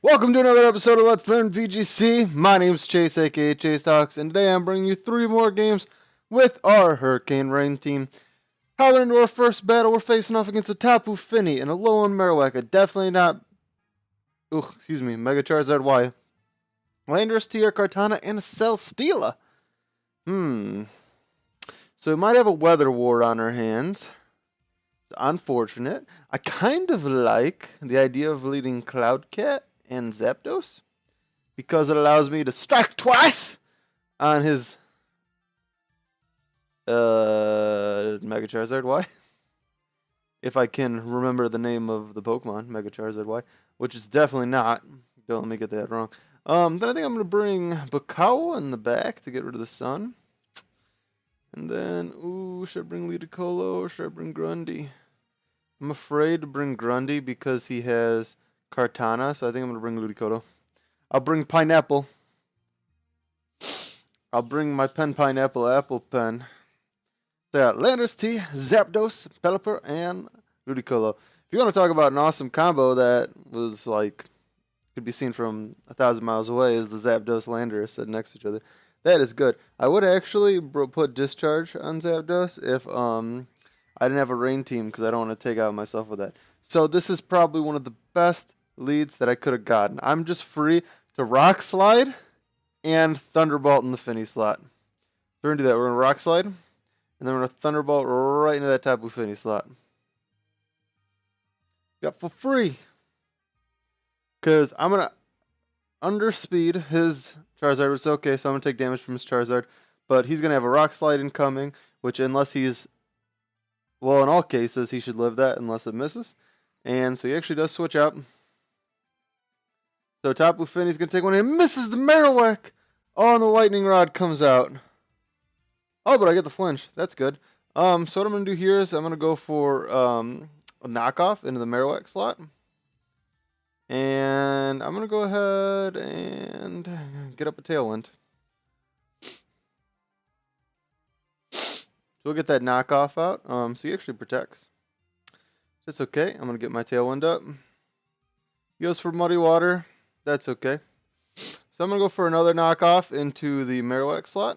Welcome to another episode of Let's Learn VGC. My name's Chase, aka Chase Talks, and today I'm bringing you 3 more games with our Hurricane Rain team. However, into our first battle, we're facing off against a Tapu Fini and a Alolan Marowak, definitely not... Mega Charizard Y. Landorus-T, Kartana, and a Celesteela. So we might have a Weather Ward on our hands. Unfortunate. I kind of like the idea of leading Cloudcat and Zapdos, because it allows me to strike twice on his Mega Charizard Y. If I can remember the name of the Pokemon, Mega Charizard Y, which is definitely not. Don't let me get that wrong. Then I think I'm going to bring BAKAWA in the back to get rid of the sun. And then, should I bring Ludicolo or should I bring Grundy? I'm afraid to bring Grundy because he has Kartana, so I think I'm going to bring Ludicolo. I'll bring Pineapple. I'll bring my Pineapple Apple Pen. So yeah, Landorus-T, Zapdos, Pelipper, and Ludicolo. If you want to talk about an awesome combo that was like, could be seen from 1,000 miles away, is the Zapdos Landorus sitting next to each other. That is good. I would actually put Discharge on Zapdos if I didn't have a Rain team, because I don't want to take out myself with that. So this is probably one of the best leads that I could have gotten. I'm just free to Rock Slide and Thunderbolt in the Fini slot. So we're going to do that. We're going to Rock Slide, and then we're going to Thunderbolt right into that Tapu Fini slot. Got for free. Because I'm going to underspeed his Charizard, which is okay, so I'm going to take damage from his Charizard. But he's going to have a Rock Slide incoming, which unless he's... well, in all cases, he should live that unless it misses. And so he actually does switch out. So Tapu Fini's going to take one and misses the Marowak. Oh, and the Lightning Rod comes out. Oh, but I get the flinch. That's good. So what I'm going to do here is I'm going to go for a knockoff into the Marowak slot. And I'm going to go ahead and get up a Tailwind. So we'll get that knockoff out. So he actually protects. That's okay. I'm going to get my Tailwind up. He goes for Muddy Water. That's okay. So I'm going to go for another knockoff into the Marowak slot.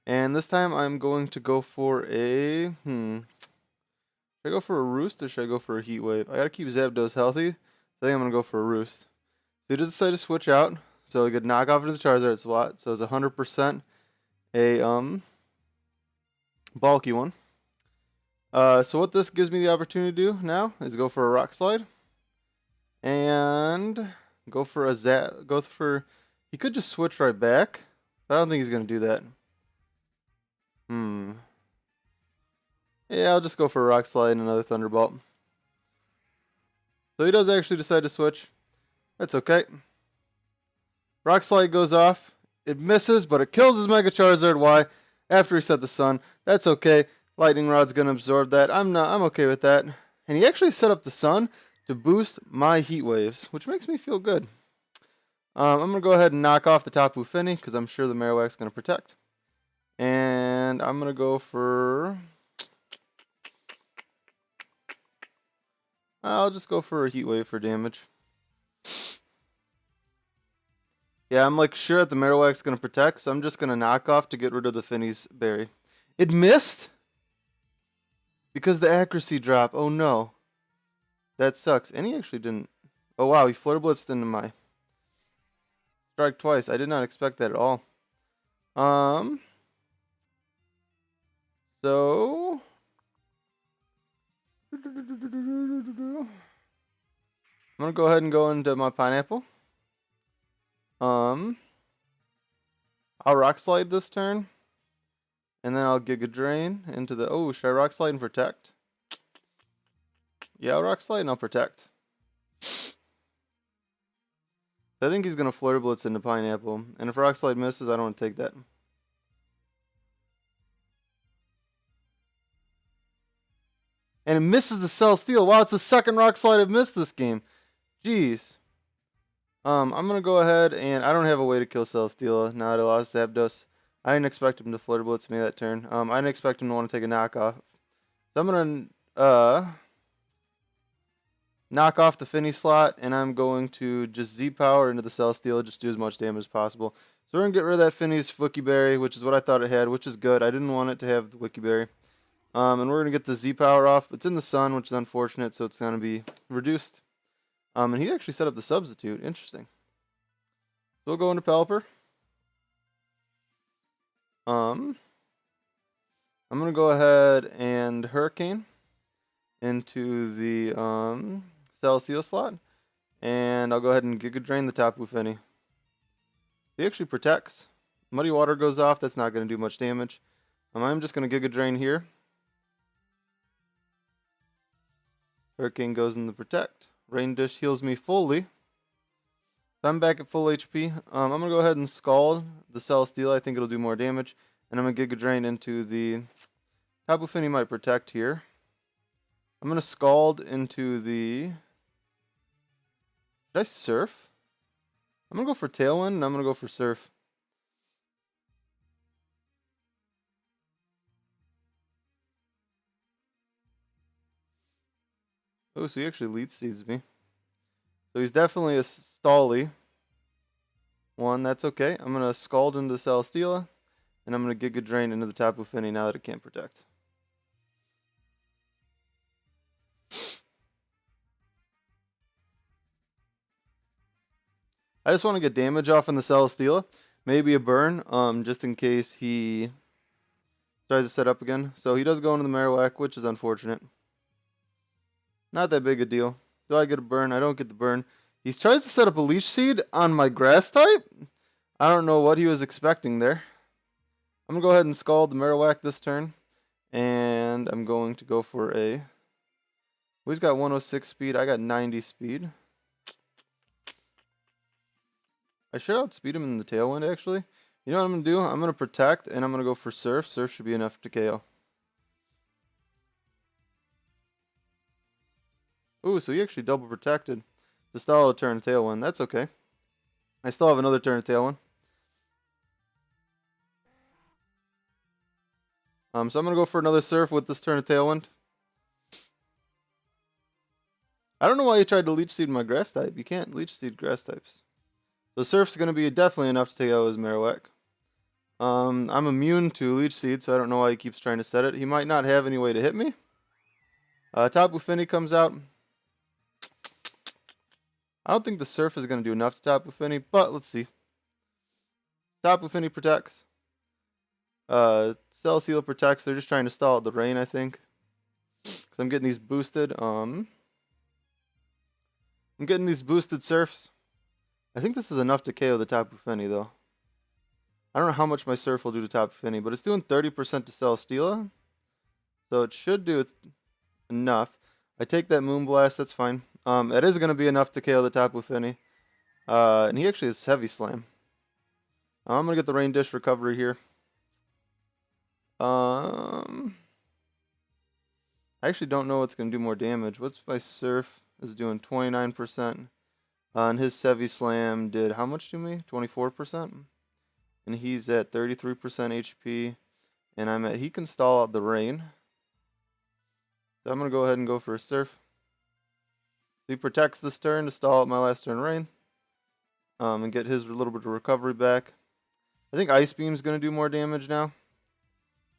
And this time I'm going to go for a... Should I go for a Roost or should I go for a Heat Wave? I got to keep Zapdos healthy. So I think I'm going to go for a Roost. So he just decided to switch out. So he could knock off into the Charizard slot. So it's 100% a bulky one. So what this gives me the opportunity to do now is go for a Rock Slide. And go for a he could just switch right back. But I don't think he's going to do that. Yeah, I'll just go for a Rock Slide and another Thunderbolt. So he does actually decide to switch. That's okay. Rock Slide goes off. It misses, but it kills his Mega Charizard Y after he set the sun. That's okay. Lightning Rod's going to absorb that. I'm okay with that. And he actually set up the sun to boost my Heat Waves, which makes me feel good. I'm going to go ahead and knock off the Tapu Fini, because I'm sure the Marowak's going to protect. And I'm going to go for... I'll just go for a Heat Wave for damage. Yeah, I'm like sure that the Marowak's going to protect, so I'm just going to knock off to get rid of the Fini's berry. It missed? Because the accuracy drop. Oh no. That sucks. And he actually didn't... oh wow, he Flare Blitzed into my... strike twice. I did not expect that at all. So... I'm going to go ahead and go into my Pineapple. I'll Rock Slide this turn. And then I'll Giga Drain into the... oh, should I Rock Slide and protect? Yeah, I'll Rock Slide and I'll protect. I think he's going to Flare Blitz into Pineapple. And if Rock Slide misses, I don't want to take that. And it misses the Celesteela. Wow, it's the second Rock Slide I've missed this game. Jeez. I'm going to go ahead and... I don't have a way to kill Celesteela now that I lost Zapdos. I didn't expect him to Flare Blitz me that turn. I didn't expect him to want to take a knockoff. So I'm going to... knock off the Finny slot, and I'm going to just Z-Power into the Celesteela, just do as much damage as possible. So we're going to get rid of that Finny's Wiki Berry, which is what I thought it had, which is good. I didn't want it to have the Wiki Berry. And we're going to get the Z-Power off. It's in the sun, which is unfortunate, so it's going to be reduced. And he actually set up the substitute. Interesting. So we'll go into Pelipper. I'm going to go ahead and Hurricane into the Celesteela slot. And I'll go ahead and Giga Drain the Tapu Fini. He actually protects. Muddy Water goes off. That's not going to do much damage. I'm just going to Giga Drain here. Hurricane goes in the Protect. Rain Dish heals me fully. So I'm back at full HP. I'm going to go ahead and Scald the Celesteela. I think it'll do more damage. And I'm going to Giga Drain into the... Tapu Fini might Protect here. I'm going to Scald into the... Should I Surf? I'm going to go for Tailwind, and I'm going to go for Surf. Oh, so he actually lead seeds me. So he's definitely a Stally one. That's okay. I'm going to Scald into the Celesteela, and I'm going to Giga Drain into the Tapu Fini now that it can't Protect. I just want to get damage off on the Celesteela. Maybe a burn, just in case he tries to set up again. So he does go into the Marowak, which is unfortunate. Not that big a deal. Do I get a burn? I don't get the burn. He tries to set up a Leech Seed on my Grass type. I don't know what he was expecting there. I'm going to go ahead and Scald the Marowak this turn. And I'm going to go for a... Well, he's got 106 speed. I got 90 speed. I should outspeed him in the Tailwind, actually. You know what I'm going to do? I'm going to Protect, and I'm going to go for Surf. Surf should be enough to KO. Ooh, so he actually double protected to stall a turn of Tailwind. That's okay. I still have another turn of Tailwind. So I'm going to go for another Surf with this turn of Tailwind. I don't know why you tried to Leech Seed my Grass type. You can't Leech Seed Grass types. So Surf's going to be definitely enough to KO his Marowak. I'm immune to Leech Seed, so I don't know why he keeps trying to set it. He might not have any way to hit me. Tapu Fini comes out. I don't think the Surf is going to do enough to Tapu Fini, but let's see. Tapu Fini protects. Celesteela protects. They're just trying to stall out the rain, I think. Because I'm getting these boosted. I'm getting these boosted Surfs. I think this is enough to KO the Tapu Fini, though. I don't know how much my Surf will do to Tapu Fini, but it's doing 30% to Celesteela. So it should do enough. I take that Moonblast, that's fine. It is going to be enough to KO the Tapu Fini. And he actually has Heavy Slam. I'm going to get the Rain Dish recovery here. I actually don't know what's going to do more damage. What's my Surf is doing 29%. And his Heavy Slam did how much to me? 24%. And he's at 33% HP. And I'm at, he can stall out the rain. So I'm going to go ahead and go for a Surf. So he protects this turn to stall out my last turn rain. And get his little bit of recovery back. I think Ice Beam's going to do more damage now.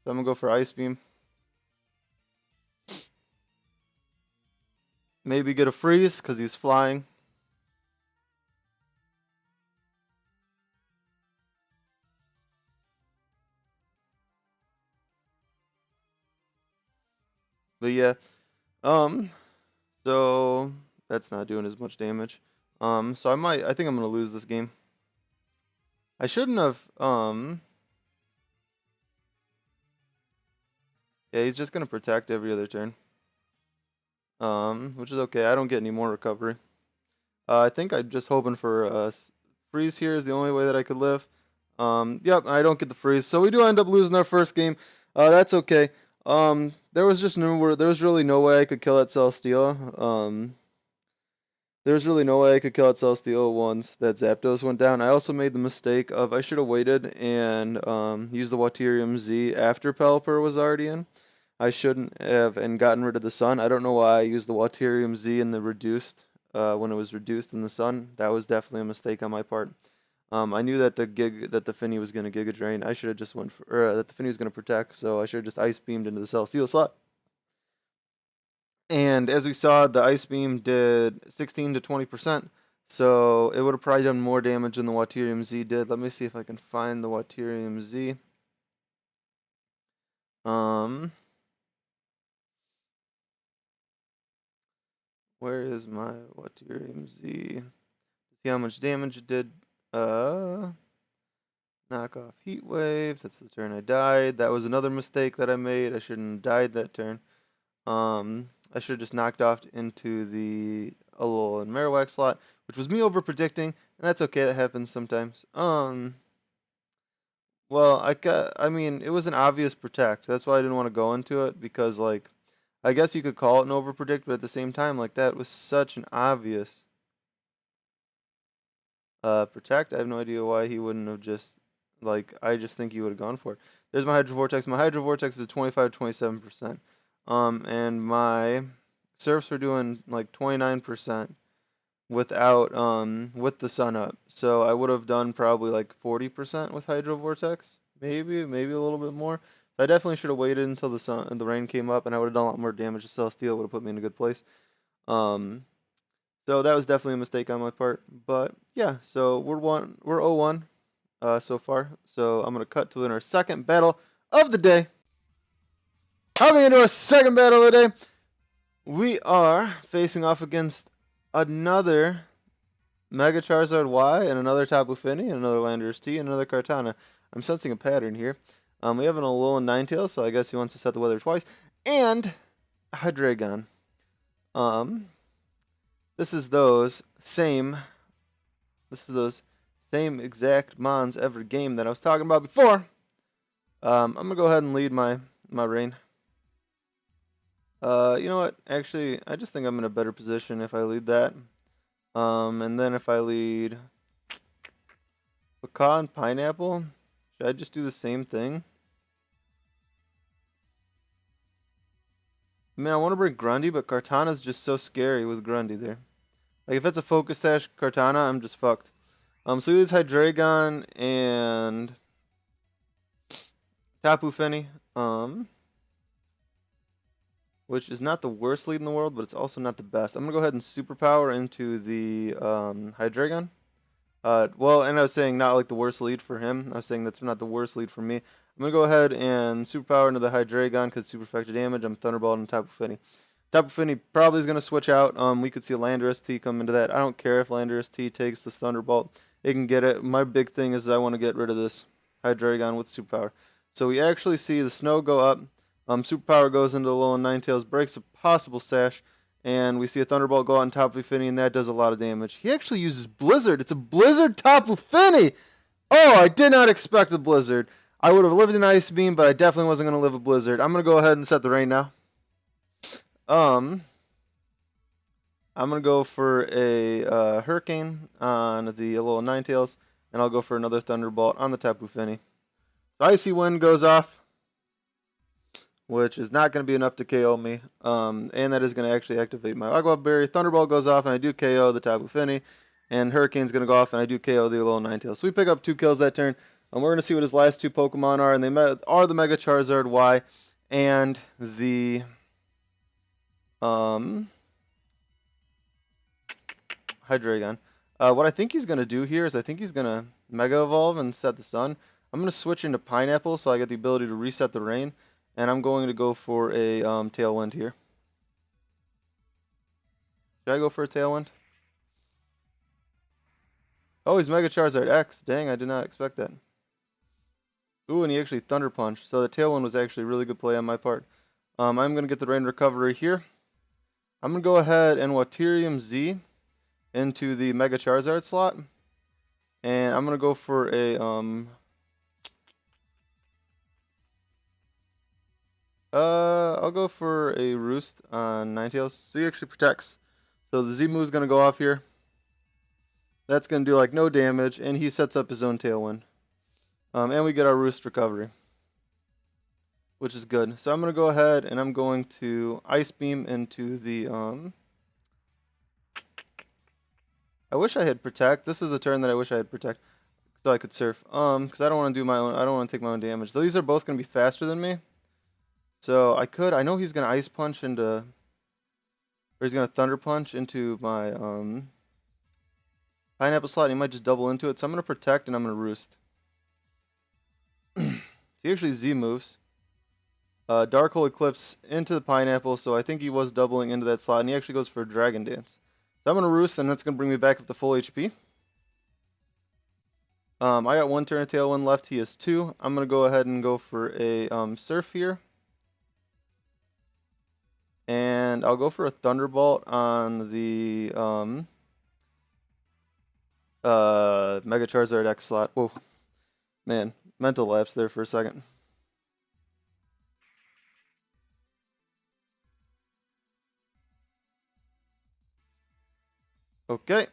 So I'm going to go for Ice Beam. Maybe get a freeze because he's flying. But yeah, so that's not doing as much damage. So I think I'm gonna lose this game. I shouldn't have, yeah, he's just gonna protect every other turn. Which is okay, I don't get any more recovery. I think I'm just hoping for a freeze here is the only way that I could live. Yep, I don't get the freeze. So we do end up losing our first game. That's okay. There was really no way I could kill that Celesteela. There was really no way I could kill that Celesteela once that Zapdos went down. I also made the mistake of I should have waited and used the Waterium Z after Pelipper was already in. I shouldn't have and gotten rid of the sun. I don't know why I used the Waterium Z in the reduced when it was reduced in the sun. That was definitely a mistake on my part. I knew that the Finny was going to Giga Drain. I should have just went for that the Finny was going to protect, so I should have just Ice Beamed into the Celestial slot. And as we saw, the Ice Beam did 16 to 20%, so it would have probably done more damage than the Waterium Z did. Let me see if I can find the Waterium Z. Where is my Waterium Z? See how much damage it did. Knock off Heat Wave. That's the turn I died. That was another mistake that I made. I shouldn't have died that turn. I should have just knocked off into the Alolan Marowak slot, which was me over predicting, and that's okay. That happens sometimes. Well, I mean, it was an obvious protect. That's why I didn't want to go into it, because like, I guess you could call it an over predict, but at the same time, like, that was such an obvious protect. I have no idea why he wouldn't have just, like, I just think he would have gone for it. There's my Hydro Vortex. My Hydro Vortex is 25-27%. And my surfs were doing like 29% without with the sun up. So I would have done probably like 40% with Hydro Vortex, maybe a little bit more. So I definitely should have waited until the rain came up, and I would have done a lot more damage to Celestial. Would have put me in a good place. So that was definitely a mistake on my part. But yeah, so we're 0-1 so far. So I'm gonna cut to in our second battle of the day. Coming into our second battle of the day, we are facing off against another Mega Charizard Y and another Tapu Fini and another Landorus-T and another Kartana. I'm sensing a pattern here. We have an Alolan Ninetales, so I guess he wants to set the weather twice, and Hydreigon. This is those same exact mons every game that I was talking about before. I'm gonna go ahead and lead my rain. You know what? Actually, I just think I'm in a better position if I lead that. And then if I lead Pecan and Pineapple, should I just do the same thing? I mean, I want to bring Grundy, but Kartana's just so scary with Grundy there. Like, if it's a Focus Sash Kartana, I'm just fucked. So he leads Hydreigon and Tapu Fini. Which is not the worst lead in the world, but it's also not the best. I'm going to go ahead and Superpower into the Hydreigon. Well, and I was saying not like the worst lead for him. I was saying that's not the worst lead for me. I'm going to go ahead and Superpower into the Hydreigon because super effective damage. I'm Thunderbolt and Tapu Fini. Tapu Fini probably is going to switch out. We could see a Landorus-T come into that. I don't care if Landorus-T takes this Thunderbolt. It can get it. My big thing is I want to get rid of this Hydreigon with Superpower. So we actually see the snow go up. Superpower goes into the Alolan Ninetales, breaks a possible sash, and we see a Thunderbolt go out on Tapu Fini, and that does a lot of damage. He actually uses Blizzard. It's a Blizzard Tapu Fini! Oh, I did not expect a Blizzard. I would have lived in Ice Beam, but I definitely wasn't going to live a Blizzard. I'm going to go ahead and set the rain now. I'm going to go for a Hurricane on the Alolan Ninetales, and I'll go for another Thunderbolt on the Tapu Fini. So Icy Wind goes off, which is not going to be enough to KO me, and that is going to actually activate my Agua Berry. Thunderbolt goes off, and I do KO the Tapu Fini, and Hurricane's going to go off, and I do KO the Alolan Ninetales. So we pick up 2 kills that turn, and we're going to see what his last 2 Pokemon are, and they are the Mega Charizard Y and the Hydreigon. What I think he's going to do here is I think he's going to Mega Evolve and set the sun. I'm going to switch into Pineapple so I get the ability to reset the rain. And I'm going to go for a Tailwind here. Should I go for a Tailwind? Oh, he's Mega Charizard X. Dang, I did not expect that. Ooh, and he actually Thunder Punch. So the Tailwind was actually a really good play on my part. I'm going to get the Rain Recovery here. I'm going to go ahead and Waterium Z into the Mega Charizard slot. And I'm going to go for a I'll go for a Roost on Ninetales. So he actually protects. So the Z move is going to go off here. That's going to do like no damage, and he sets up his own Tailwind. And we get our Roost recovery. which is good. So I'm going to go ahead and I'm going to Ice Beam into the, I wish I had Protect. This is a turn that I wish I had Protect so I could Surf. Because I don't want to do my own, I don't want to take my own damage. These are both going to be faster than me. So I know he's going to Ice Punch into, or he's going to Thunder Punch into my, Pineapple slot, and he might just double into it. So I'm going to Protect and I'm going to Roost. So he actually Z moves. Dark Hole Eclipse into the Pineapple, so I think he was doubling into that slot, and he actually goes for a Dragon Dance. So I'm going to Roost, and that's going to bring me back up to full HP. I got 1 turn of Tailwind left. He has 2. I'm going to go ahead and go for a Surf here. And I'll go for a Thunderbolt on the Mega Charizard X slot. Whoa. Man, mental lapse there for a second. Okay.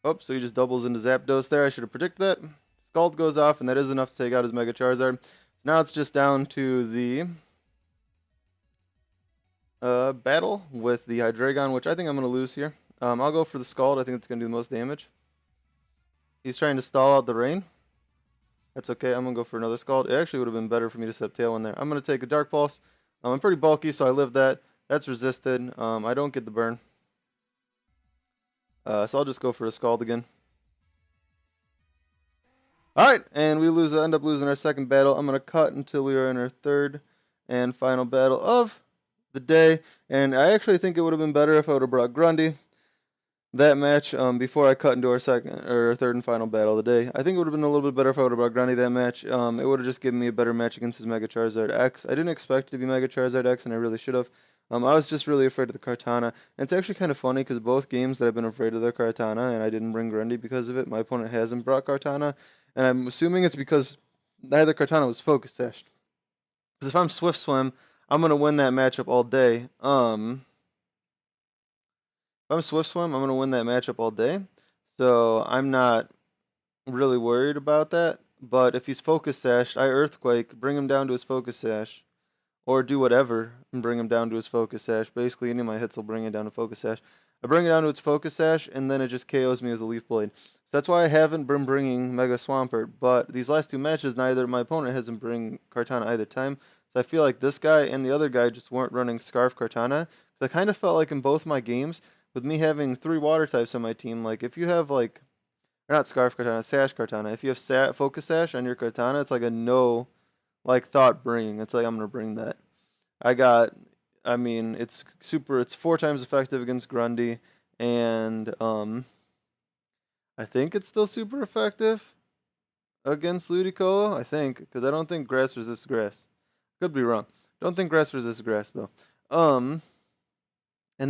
Oh, so he just doubles into Zapdos there. I should have predicted that. Scald goes off, and that is enough to take out his Mega Charizard. Now it's just down to the battle with the Hydreigon, which I think I'm going to lose here. I'll go for the Scald. I think it's going to do the most damage. He's trying to stall out the rain. That's okay. I'm going to go for another Scald. It actually would have been better for me to set Tailwind there. I'm going to take a Dark Pulse. I'm pretty bulky, so I live that. That's resisted. I don't get the burn. So I'll just go for a Scald again. Alright, and we end up losing our second battle. I'm going to cut until we are in our third and final battle of the day. And I actually think it would have been better if I would have brought Grundy that match before I cut into our third and final battle of the day. I think it would have been a little bit better if I would have brought Grundy that match. It would have just given me a better match against his Mega Charizard X. I didn't expect it to be Mega Charizard X, and I really should have. I was just really afraid of the Kartana. And it's actually kind of funny because both games that I've been afraid of the Kartana, and I didn't bring Grundy because of it, my opponent hasn't brought Kartana. And I'm assuming it's because neither Kartana was Focus Sashed. Because if I'm Swift Swim, I'm going to win that matchup all day. If I'm Swift Swim, I'm going to win that matchup all day. So I'm not really worried about that. But if he's Focus Sashed, I Earthquake, bring him down to his Focus Sash. Or do whatever and bring him down to his Focus Sash. Basically, any of my hits will bring it down to Focus Sash. I bring it down to its Focus Sash, and then it just KOs me with a Leaf Blade. So that's why I haven't been bringing Mega Swampert. But these last two matches, my opponent hasn't bring Kartana either time. So I feel like this guy and the other guy just weren't running Scarf Kartana. So I kind of felt like in both my games, with me having 3 water types on my team, like if you have like, or not Scarf Kartana, Sash Kartana. If you have Focus Sash on your Kartana, it's like a no, like thought bringing. It's like I'm gonna bring that. It's 4 times effective against Grundy, and I think it's still super effective against Ludicolo, I think, because I don't think grass resists grass. Could be wrong. Don't think grass resists grass, though. And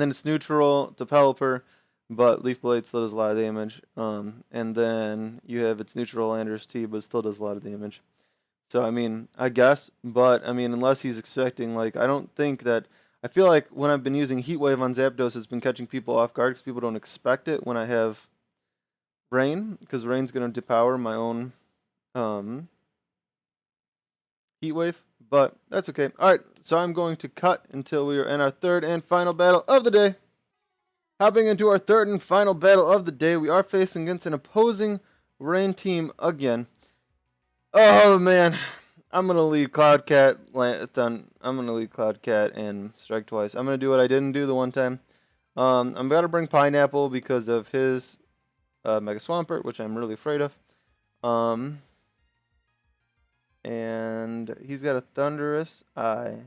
then it's neutral to Pelipper, but Leaf Blade still does a lot of damage. And then you have its neutral Landorus-T, but still does a lot of damage. So, I guess, but, unless he's expecting, I don't think that, I feel like when I've been using Heat Wave on Zapdos, it's been catching people off guard because people don't expect it when I have Rain, because Rain's going to depower my own Heat Wave, but that's okay. Alright, so I'm going to cut until we are in our third and final battle of the day. Hopping into our third and final battle of the day, we are facing against an opposing Rain team again. Oh man, I'm gonna lead Cloudcat. I'm gonna lead Cloudcat and strike twice. I'm gonna do what I didn't do the one time. I'm gonna bring Pineapple because of his Mega Swampert, which I'm really afraid of. And he's got a Thunderous Eye.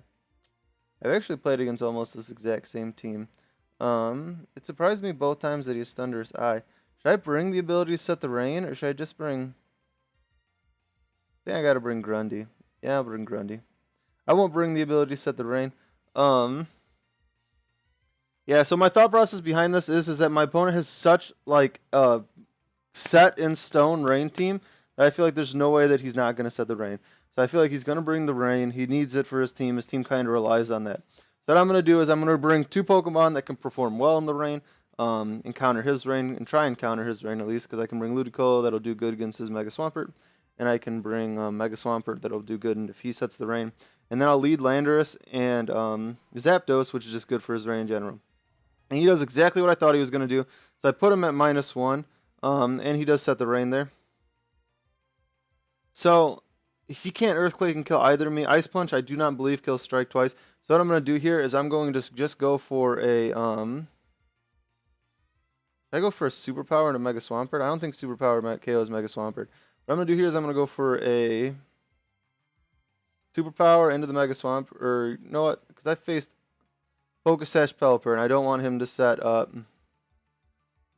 I've actually played against almost this exact same team. It surprised me both times that he has Thunderous Eye. Should I bring the ability to set the rain, or should I just bring... I think I gotta bring Grundy. Yeah, I'll bring Grundy. I won't bring the ability to set the rain. Yeah, so my thought process behind this is that my opponent has such, set in stone rain team that I feel like there's no way that he's not gonna set the rain. So I feel like he's gonna bring the rain. He needs it for his team. His team kind of relies on that. So what I'm going to do is I'm going to bring 2 Pokemon that can perform well in the rain, and counter his rain, and try and counter his rain at least, because I can bring Ludicolo that'll do good against his Mega Swampert, and I can bring Mega Swampert that'll do good if he sets the rain. And then I'll lead Landorus and Zapdos, which is just good for his rain in general. And he does exactly what I thought he was going to do. So I put him at -1, and he does set the rain there. So he can't Earthquake and kill either of me. Ice Punch, I do not believe, kills Strike twice. So what I'm going to do here is I'm going to just go for a... I go for a Superpower and a Mega Swampert. I don't think Superpower KOs Mega Swampert. What I'm going to do here is I'm going to go for a Superpower into the Mega Swamp. Or, you know what? Because I faced Focus Sash Pelipper, and I don't want him to set up.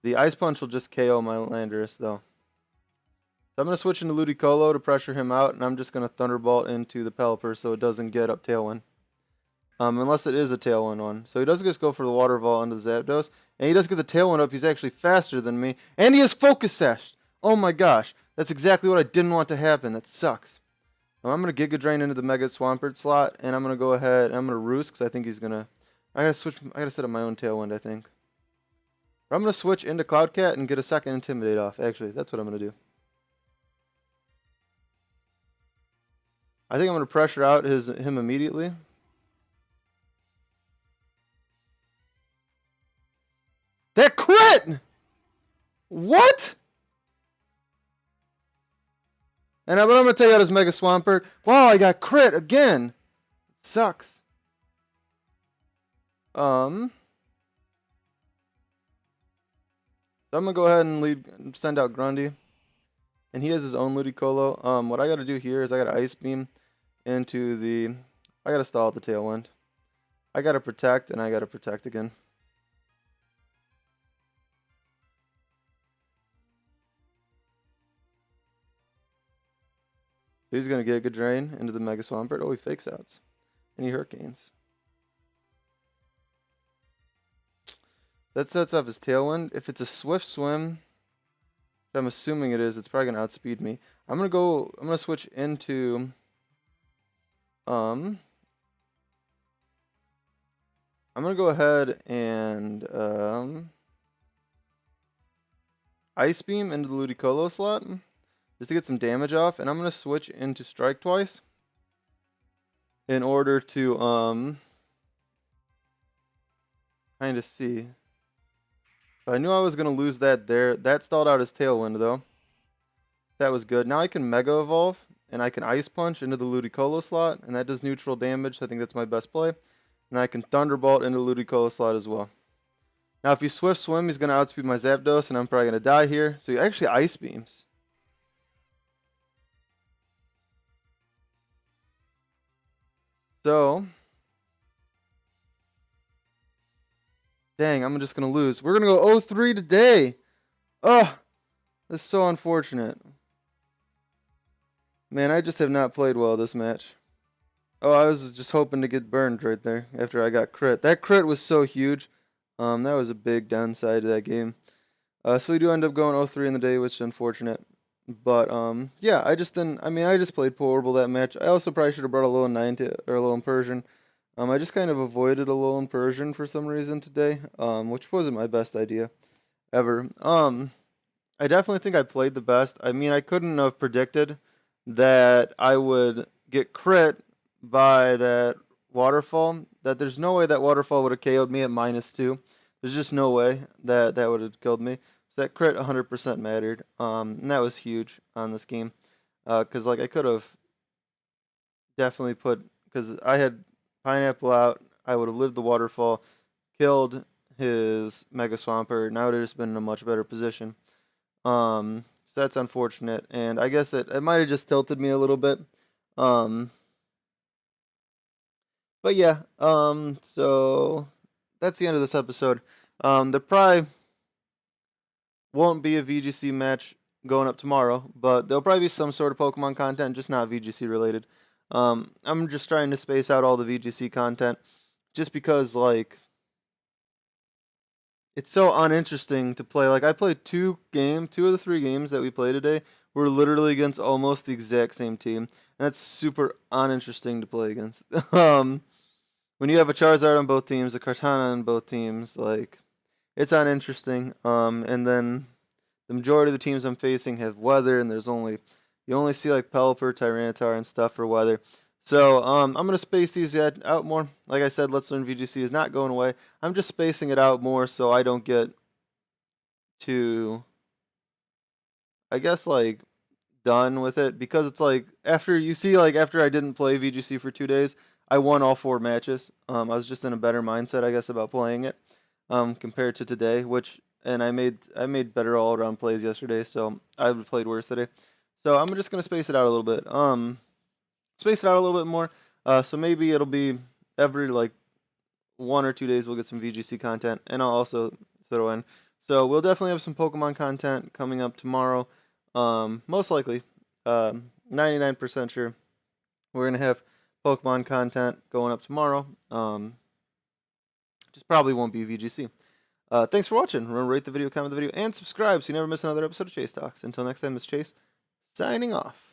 The Ice Punch will just KO my Landorus, though. So I'm going to switch into Ludicolo to pressure him out, and I'm just going to Thunderbolt into the Pelipper so it doesn't get up Tailwind. Unless it is a Tailwind one. So he does just go for the Waterfall into the Zapdos. And he does get the Tailwind up. He's actually faster than me. And he is Focus Sashed! Oh my gosh. That's exactly what I didn't want to happen. That sucks. Now I'm going to Giga Drain into the Mega Swampert slot. And I'm going to go ahead and I'm going to Roost because I think he's going to... I got to set up my own Tailwind, I think. But I'm going to switch into Cloud Cat and get a second Intimidate off. Actually, that's what I'm going to do. I think I'm going to pressure out him immediately. That crit! What? And I'm going to take out his Mega Swampert. Wow, I got crit again. It sucks. So I'm going to go ahead and send out Grundy. And he has his own Ludicolo. What I got to do here is I got to Ice Beam into the... I got to stall at the Tailwind. I got to protect, and I got to protect again. He's going to get a good drain into the Mega Swampert. Oh, he fakes outs. And he Hurricanes. That sets up his Tailwind. If it's a Swift Swim, which I'm assuming it is, it's probably going to outspeed me. I'm going to switch into... I'm going to go ahead and Ice Beam into the Ludicolo slot. Just to get some damage off, and I'm going to switch into Strike twice in order to kind of see. But I knew I was going to lose that there. That stalled out his Tailwind, though. That was good. Now I can Mega Evolve, and I can Ice Punch into the Ludicolo slot, and that does neutral damage. I think that's my best play. And I can Thunderbolt into the Ludicolo slot as well. Now if he Swift Swim, he's going to outspeed my Zapdos, and I'm probably going to die here. So he actually Ice Beams. So, dang, I'm just going to lose. We're going to go 0-3 today. Oh, this is so unfortunate. Man, I just have not played well this match. Oh, I was just hoping to get burned right there after I got crit. That crit was so huge. That was a big downside to that game. So we do end up going 0-3 in the day, which is unfortunate. But, yeah, I just played horrible that match. I also probably should have brought Alolan Persian. I just kind of avoided Alolan Persian for some reason today, which wasn't my best idea ever. I definitely think I played the best. I mean, I couldn't have predicted that I would get crit by that Waterfall. That there's no way that Waterfall would have KO'd me at -2. There's just no way that would have killed me. So that crit 100% mattered, and that was huge on this game, because like I could have definitely because I had Pineapple out, I would have lived the Waterfall, killed his Mega Swampert, and I would have just been in a much better position. So that's unfortunate, and I guess it might have just tilted me a little bit. But yeah, so that's the end of this episode. There probably won't be a VGC match going up tomorrow, but there'll probably be some sort of Pokemon content, just not VGC related. I'm just trying to space out all the VGC content, just because, like, it's so uninteresting to play. Like, I played two of the 3 games that we played today were literally against almost the exact same team, and that's super uninteresting to play against. when you have a Charizard on both teams, a Kartana on both teams, like it's uninteresting. And then the majority of the teams I'm facing have weather, and you only see like Pelipper, Tyranitar, and stuff for weather. So I'm gonna space these out more. Like I said, Let's Learn VGC is not going away. I'm just spacing it out more so I don't get too, I guess, like done with it, because it's like after I didn't play VGC for 2 days, I won all 4 matches. I was just in a better mindset, I guess, about playing it compared to today, and I made better all around plays yesterday, so I played worse today. So I'm just gonna space it out a little bit. Space it out a little bit more. So maybe it'll be every like 1 or 2 days we'll get some VGC content, and I'll also throw in. So we'll definitely have some Pokemon content coming up tomorrow. Most likely, 99% sure we're gonna have Pokemon content going up tomorrow. Just probably won't be VGC. Thanks for watching. Remember, rate the video, comment the video, and subscribe so you never miss another episode of Chase Talks. Until next time, it's Chase, signing off.